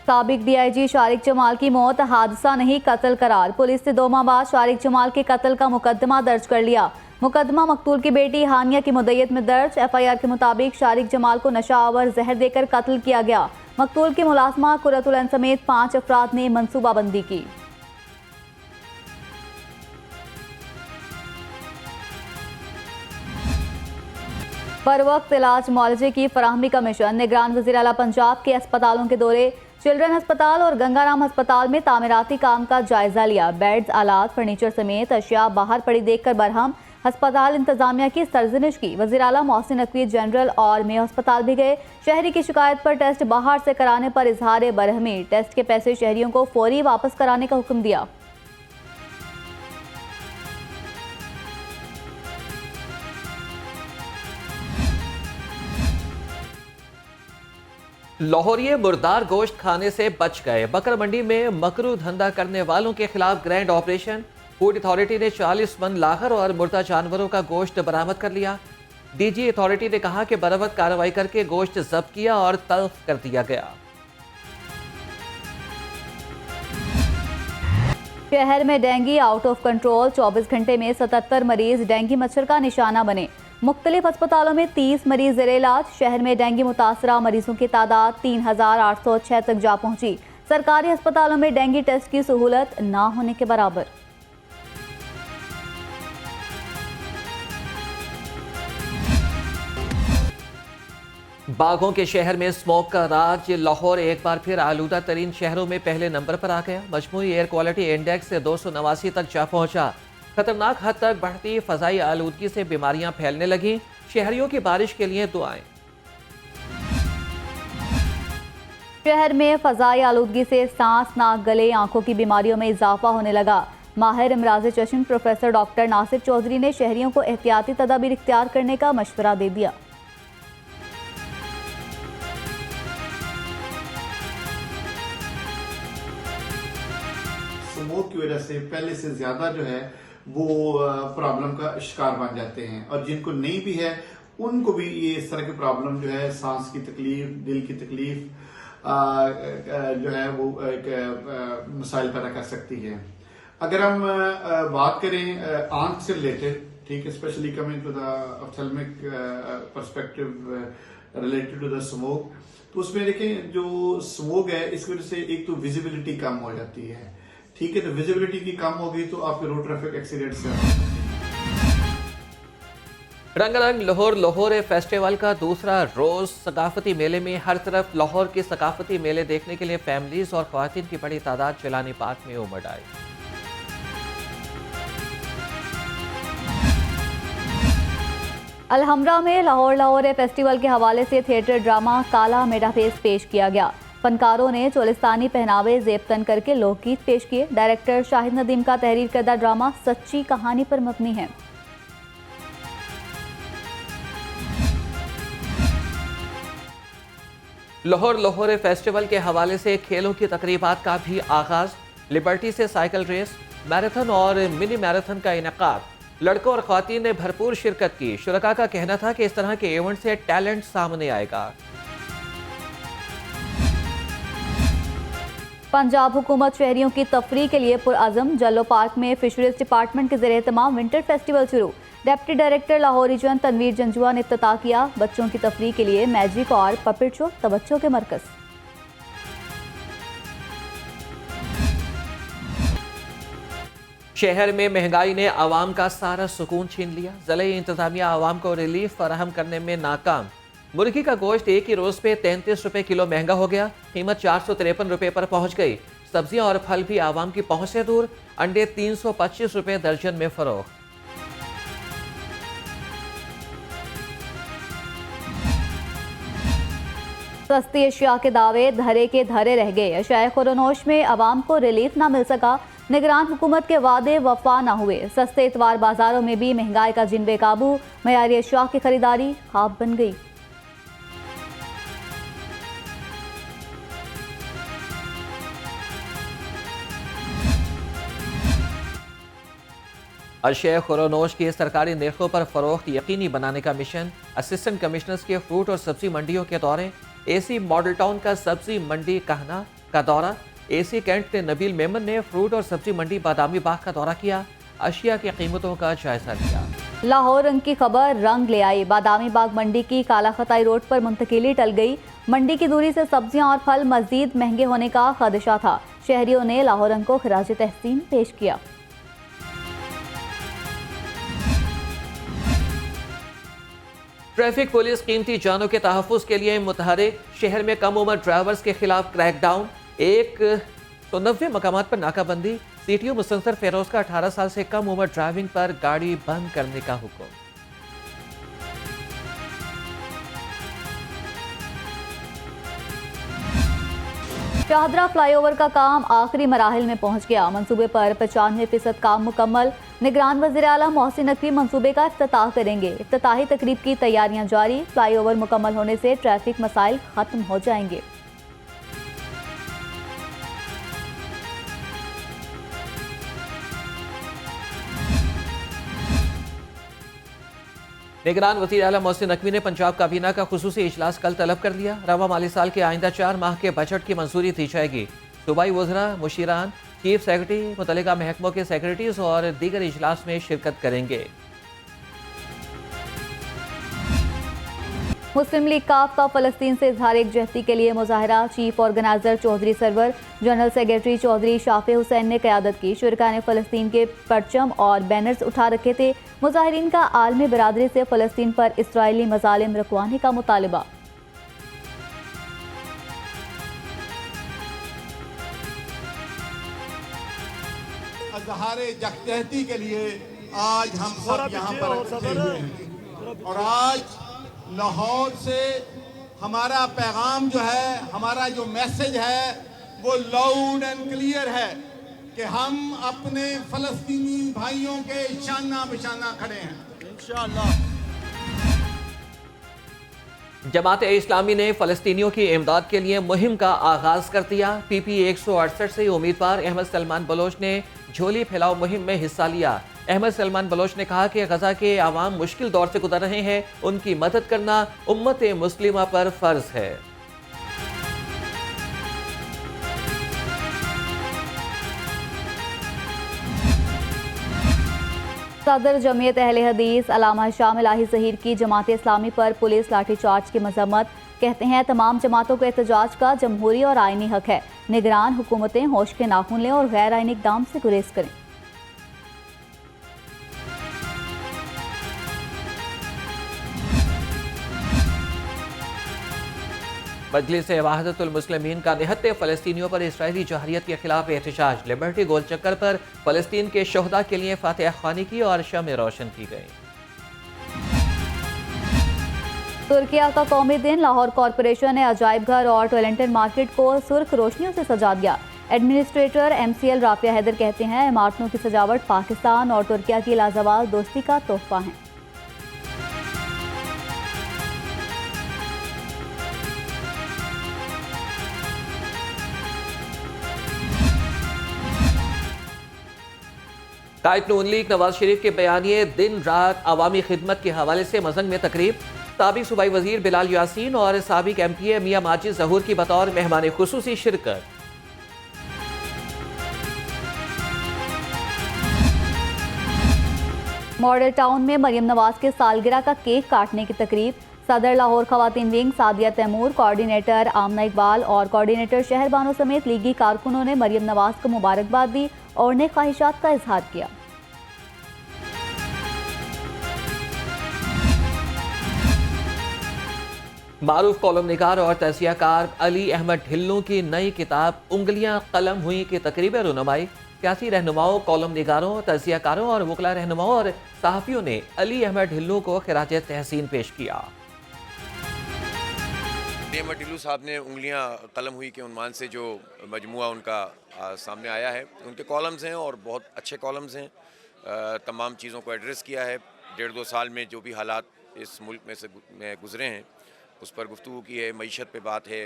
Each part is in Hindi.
साबिक डीआईजी शारिक जमाल की मौत हादसा नहीं कत्ल करार। पुलिस ने 2 माह बाद शारिक जमाल के कत्ल का मुकदमा दर्ज कर लिया। मुकदमा मकतूल की बेटी हानिया की मुद्दत में दर्ज। एफआईआर के मुताबिक शारिक जमाल को नशा आवर जहर देकर कत्ल किया गया। मकतूल की मुलाजमा कुर्रतुल ऐन समेत 5 अफराद ने मनसूबाबंदी की। बर वक्त इलाज मुआलजे की फराहमी का मिशन। निगरान वज़ीर आला पंजाब के अस्पतालों के दौरे। चिल्ड्रन अस्पताल और गंगाराम अस्पताल में तामीराती काम का जायजा लिया। बेड्स, आलात, फर्नीचर समेत अशिया बाहर पड़ी देखकर बरहम। अस्पताल इंतजामिया की सरजनिश की। वज़ीर आला मोहसिन नकवी जनरल और मेयो अस्पताल भी गए। शहरी की शिकायत पर टेस्ट बाहर से कराने पर इजहार बरहमी। टेस्ट के पैसे शहरियों को फौरी वापस कराने का हुक्म दिया। लाहौरिये मुर्दार गोश्त खाने से बच गए। बकर मंडी में मकरू धंधा करने वालों के खिलाफ ग्रैंड ऑपरेशन। फूड अथॉरिटी ने 40 मन लाहर और मुर्दा जानवरों का गोश्त बरामद कर लिया। डीजी अथॉरिटी ने कहा कि बरामद कार्रवाई करके गोश्त जब्त किया और तल्फ कर दिया गया। शहर में डेंगू आउट ऑफ कंट्रोल। 24 घंटे में 77 मरीज डेंगू मच्छर का निशाना बने। मुख्तलिफ अस्पतालों में 30 मरीज ज़ेरे इलाज। शहर में डेंगू मुतासरा मरीजों की तादाद 3806 तक जा पहुंची। सरकारी अस्पतालों में डेंगू टेस्ट की सहूलत ना होने के बराबर। बाघों के शहर में स्मोक का राज। लाहौर एक बार फिर आलूदा तरीन शहरों में पहले नंबर पर आ गया। मजमूई एयर क्वालिटी इंडेक्स से 289 तक जा पहुंचा। खतरनाक हद तक बढ़ती फजाई आलूदगी से बीमारियां फैलने लगी। शहरियों की बारिश के लिए दुआएं। शहर में फजाई आलूदगी से सांस, नाक, गले, आंखों की बीमारियों में इजाफा होने लगा। माहिर इमराज चश्म प्रोफेसर डॉक्टर नासिर चौधरी ने शहरियों को एहतियाती तदाबीर इख्तियार करने का मशवरा दे दिया। स्मोक की वजह से पहले से ज्यादा जो है वो प्रॉब्लम का शिकार बन जाते हैं, और जिनको नहीं भी है उनको भी ये इस तरह की प्रॉब्लम जो है, सांस की तकलीफ, दिल की तकलीफ जो है वो एक मसाइल पैदा कर सकती है। अगर हम बात करें आंख से रिलेटेड, ठीक है, specially coming to the ophthalmic perspective related to the smoke, तो उसमें देखें जो स्मोक है इसकी वजह से एक तो विजिबिलिटी कम हो जाती है, ठीक है, तो विजिबिलिटी की कम होगी तो आपके रोड ट्रैफिक एक्सीडेंट से। रंगारंग लाहौर फेस्टिवल का दूसरा रोज। सकाफती मेले में हर तरफ लाहौर के सकाफती मेले देखने के लिए फैमिलीज और ख्वातीन की बड़ी तादाद चलानी पार्क में उमड़ आई। अलहमरा में लाहौर फेस्टिवल के हवाले से थिएटर ड्रामा काला मेडा फेस पेश किया गया। फनकारों ने चोलिस्तानी पहनावे जेबतन करके लोकगीत पेश किए। डायरेक्टर शाहिद नदीम का तहरीर करदा ड्रामा सच्ची कहानी पर मबनी है। लाहौर फेस्टिवल के हवाले से खेलों की तकरीबात का भी आगाज। लिबर्टी से साइकिल रेस, मैराथन और मिनी मैराथन का इनेकाद। लड़कों और ख्वातीन ने भरपूर शिरकत की। शुरका का कहना था कि इस तरह के इवेंट से टैलेंट सामने आएगा। पंजाब हुकूमत शहरियों की तफरीह के लिए पुरअज़म। जल्लो पार्क में फिशरीज डिपार्टमेंट के ज़रिए तमाम विंटर फेस्टिवल शुरू। Deputy director Lahore region Tanveer Janjua ने इफ्तिताह किया। बच्चों की तफरीह के लिए मैजिक और पपेट शो तवज्जो के मरकज़। शहर में महंगाई ने आवाम का सारा सुकून छीन लिया। ज़िले इंतजामिया आवाम को रिलीफ फराहम करने में नाकाम। मुर्गी का गोश्त एक ही रोज पे 33 रुपए किलो महंगा हो गया। कीमत 453 रुपए पर पहुंच गई। सब्जियां और फल भी आवाम की पहुंच से दूर। अंडे 325 रुपए दर्जन में फरोख्त। सस्ती अशिया के दावे धरे के धरे रह गए। अशिया खुरनोश में आवाम को रिलीफ ना मिल सका। निगरान हुकूमत के वादे वफा न हुए। सस्ते इतवार बाजारों में भी महंगाई का जिन बेकाबू। मयारी अशिया की खरीदारी ख्वाब बन गई। अशिया खुरनोश के सरकारी निर्खों पर फरोख्त यकीनी बनाने का मिशन। असिस्टेंट कमिश्नर्स के फ्रूट और सब्जी मंडियों के दौरे। एसी मॉडल टाउन का सब्जी मंडी कहना का दौरा। एसी कैंट नबील मेमन ने फ्रूट और सब्जी मंडी बादामी बाग का दौरा किया, अशिया की कीमतों का जायजा लिया। लाहौर रंग की खबर रंग ले आई। बादामी बाग मंडी की कालाखताई रोड पर मुंतकिली टल गई। मंडी की दूरी से सब्जियां और फल मजीद महंगे होने का खदशा था। शहरियों ने लाहौर रंग को खिराज तहसीन पेश किया। ट्रैफिक पुलिस कीमती जानों के तहफ़्फ़ुज़ के लिए मुतहरिक। शहर में कम उम्र ड्राइवर्स के खिलाफ क्रैकडाउन। 190 मकामात पर नाकाबंदी। सीटीओ मुस्तंसर फेरोज का 18 साल से कम उम्र ड्राइविंग पर गाड़ी बंद करने का हुक्म। शाहदरा फ्लाईओवर का काम आखिरी मराहिल में पहुंच गया। मंसूबे पर 95% काम मुकम्मल। निगरान वज़ीर आला मोहसिन नकवी मंसूबे का इफ्तिताह करेंगे। इफ्तिताही तकरीब की तैयारियां जारी। फ्लाईओवर मुकम्मल होने से ट्रैफिक मसाइल खत्म हो जाएंगे। निगरान वज़ीर आला मोहसिन नकवी ने पंजाब काबीना का खुसूसी इजलास कल तलब कर लिया। रवा माली साल के आइंदा 4 माह के बजट की मंजूरी दी जाएगी। सूबाई वज़रा, मुशीरान, चीफ सेक्रेटरी, मुतल्लिका महकमों के सेक्रेटरीज और दीगर इजलास में शिरकत करेंगे। मुस्लिम लीग काफ का फ़लस्तीन से इजहार एकजहती के लिए मुजाहरा। Chief organiser Chaudhry Sarwar, general secretary Chaudhry Shafe Hussain ने क़यादत की। शुरका ने फ़लस्तीन के परचम और बैनर्स उठा रखे थे। मुजाहिरीन का आलमी बिरादरी से फ़लस्तीन पर इसराइली मज़ालिम रुकवाने का मुतालबा। इजहार यकजहती के लिए आज हम सब यहाँ पर इकट्ठे हुए हैं और आज लाहौर से हमारा पैगाम जो है, हमारा जो मैसेज है वो लाउड एंड क्लियर है कि हम अपने फ़लस्तीनी भाइयों के शाना बिशाना खड़े हैं इंशाअल्लाह। जमात इस्लामी ने फ़लस्तीनियों की इमदाद के लिए मुहिम का आगाज़ कर दिया। PP 168 से उम्मीदवार अहमद सलमान बलोच ने झोली फैलाओ मुहिम में हिस्सा लिया। अहमद सलमान बलोच ने कहा कि गजा के आवाम मुश्किल दौर से गुजर रहे हैं, उनकी मदद करना उम्मत मुस्लिमा पर फर्ज है। सदर जमीयत अहले हदीस अल्लामा शाह इलाही ज़हीर की जमात इस्लामी पर पुलिस लाठीचार्ज की मजम्मत। कहते हैं तमाम जमातों को एहतजाज का जमहूरी और आइनी हक है। निगरान हुकूमतें होश के नाखून लें और गैर आइनी इक़दाम से गुरेज करें। मजलिस वहादतुल मुस्लिमीन का निहत्ते फ़लस्तीनियों पर इसराइली जहरियत के खिलाफ एहतजाज। लिबर्टी गोल चक्कर पर फ़लस्तीन के शहदा के लिए फातिहा ख़्वानी की और शम्में रोशन की गई। तुर्किया का कौमी दिन। लाहौर कॉरपोरेशन ने अजायब घर और टॉयलेंटन मार्केट को सुर्ख रोशनियों से सजा दिया। एडमिनिस्ट्रेटर MCL राफिया हैदर कहते हैं इमारतों की सजावट पाकिस्तान और तुर्किया की लाजवाब दोस्ती का तोहफा है। कायद नून लीग नवाज शरीफ के बयानिए दिन रात अवामी खिदमत के हवाले से मजंग में तकरीब। साबिक सूबाई वजीर बिलाल यासीन और साबिक MPA मियां माजिद जहूर की बतौर मेहमान खुसूसी शिरकत। मॉडल टाउन में मरियम नवाज के सालगिरह का केक काटने की तकरीब। सदर लाहौर खवातीन विंग सादिया तैमूर, कोऑर्डिनेटर आमना इकबाल और कोऑर्डिनेटर शहर बानो समेत लीगी कारकुनों ने मरियम नवाज को मुबारकबाद दी और नेक ख्वाहिशात का इजहार किया। मारूफ कॉलम निगार और तजियाकार अली अहमद ढिल्लों की नई किताब उंगलियां कलम हुई की तकरीब रुनमाई। सियासी रहनुमाओं, कॉलम निगारों, तजियाकारों और वकला रहनुमाओं और सहाफ़ियों ने अली अहमद ढिल्लों को खिराज तहसीन पेश किया। अहमद ढिल्लों साहब ने उंगलियां कलम हुई के उन्वान से जो मजमुआ उनका सामने आया है, उनके कॉलम्स हैं और बहुत अच्छे कॉलम्स हैं। तमाम चीज़ों को एड्रेस किया है। 1.5-2 साल में जो भी हालात इस मुल्क में से गुजरे हैं उस पर गुफ्तगू की है। मईशत पे बात है,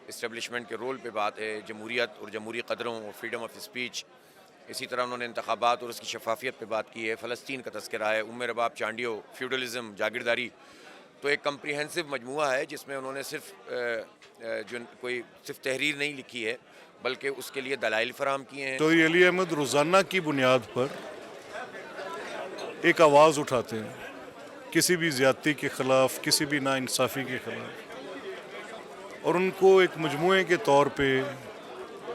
इस्टेब्लिशमेंट के रोल पे बात है, जमहूरियत और जमहूरी कदरों और फ्रीडम ऑफ स्पीच। इसी तरह उन्होंने इंतखाबात और उसकी शफाफियत पे बात की है। फ़लस्तीन का तस्करा है, उम्र रबाब चांडियो, फ्यूडलिज़म, जागीरदारी तो एक कम्प्रिहेंसिव मजमुआ है जिसमें उन्होंने सिर्फ तहरीर नहीं लिखी है बल्कि उसके लिए दलाइल फराहम किए हैं। तो अली अहमद रोज़ाना की बुनियाद पर एक आवाज़ उठाते हैं किसी भी ज़्यादती के ख़िलाफ़, किसी भी नाइंसाफ़ी के ख़िलाफ़, और उनको एक मजमुए के तौर पे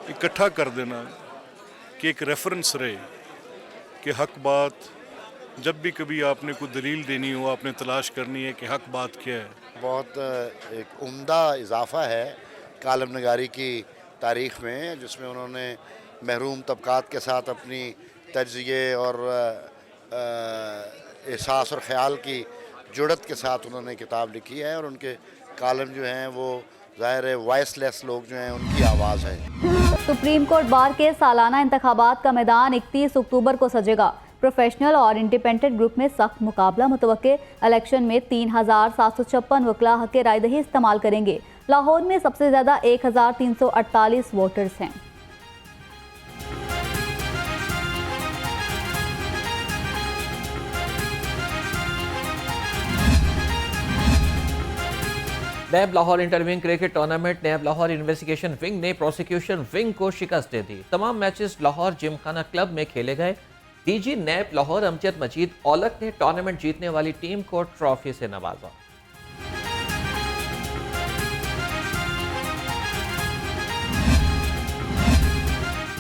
इकट्ठा कर देना कि एक रेफरेंस रहे कि हक बात जब भी कभी आपने कोई दलील देनी हो, आपने तलाश करनी है कि हक बात क्या है। बहुत एक उम्दा इजाफ़ा है कालम नगारी की तारीख़ में, जिसमें उन्होंने महरूम तबक़ात के साथ अपनी तज्ज़िये और एहसास और ख़याल की जुड़त के साथ उन्होंने किताब लिखी है, और उनके कालम जो हैं वो ज़ाहिर है वॉइसलेस लोग जो हैं उनकी आवाज़ है। सुप्रीम कोर्ट बार के सालाना इंतखाबात का मैदान 31 अक्टूबर को सजेगा। प्रोफेशनल और इंडिपेंडेंट ग्रुप में सख्त मुकाबला मुतवक्के। इलेक्शन में 3756 वकला हक रायदही इस्तेमाल करेंगे। लाहौर में सबसे ज़्यादा 1348 वोटर्स हैं। नैब लाहौर इंटरविंग क्रिकेट टूर्नामेंट नैब लाहौर इन्वेस्टिगेशन विंग ने प्रोसिक्यूशन विंग को शिकस्त दे दी। तमाम मैचेस लाहौर जिमखाना क्लब में खेले गए। डीजी नैब लाहौर अमजद मजीद औलख ने टूर्नामेंट जीतने वाली टीम को ट्रॉफी से नवाजा।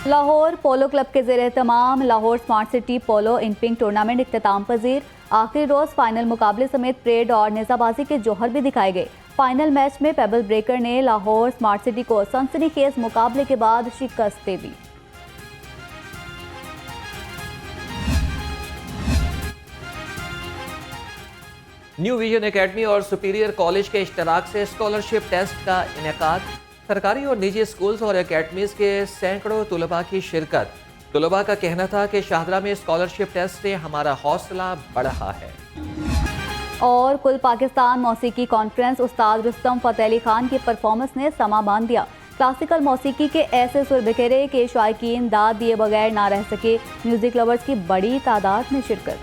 लाहौर पोलो क्लब के ज़ेर एहतमाम लाहौर स्मार्ट सिटी पोलो इन पिंक टूर्नामेंट इख्तिताम पजीर। आखिरी रोज़ फाइनल मुकाबले समेत परेड और नेज़ाबाजी के जौहर भी दिखाए गए। फाइनल मैच में पेबल ब्रेकर ने लाहौर स्मार्ट सिटी को सनसनीखेज मुकाबले के बाद शिकस्त दे दी। न्यू विजन एकेडमी और सुपीरियर कॉलेज के इश्तराक से स्कॉलरशिप टेस्ट का इनेकाद। सरकारी और निजी स्कूल्स और एकेडमीज के सैकड़ों तुलबा की शिरकत। तुलबा का कहना था कि शाहदरा में स्कॉलरशिप टेस्ट से हमारा हौसला बढ़ा है। और कुल पाकिस्तान मौसीकी कॉन्फ्रेंस उस्ताद रुस्तम फ़तेह अली खान की परफॉर्मेंस ने समा बांध दिया। क्लासिकल मौसीकी के ऐसे सुर बिखेरे कि शायकीन दाद दिए बगैर ना रह सके। म्यूजिक लवर्स की बड़ी तादाद में शिरकत।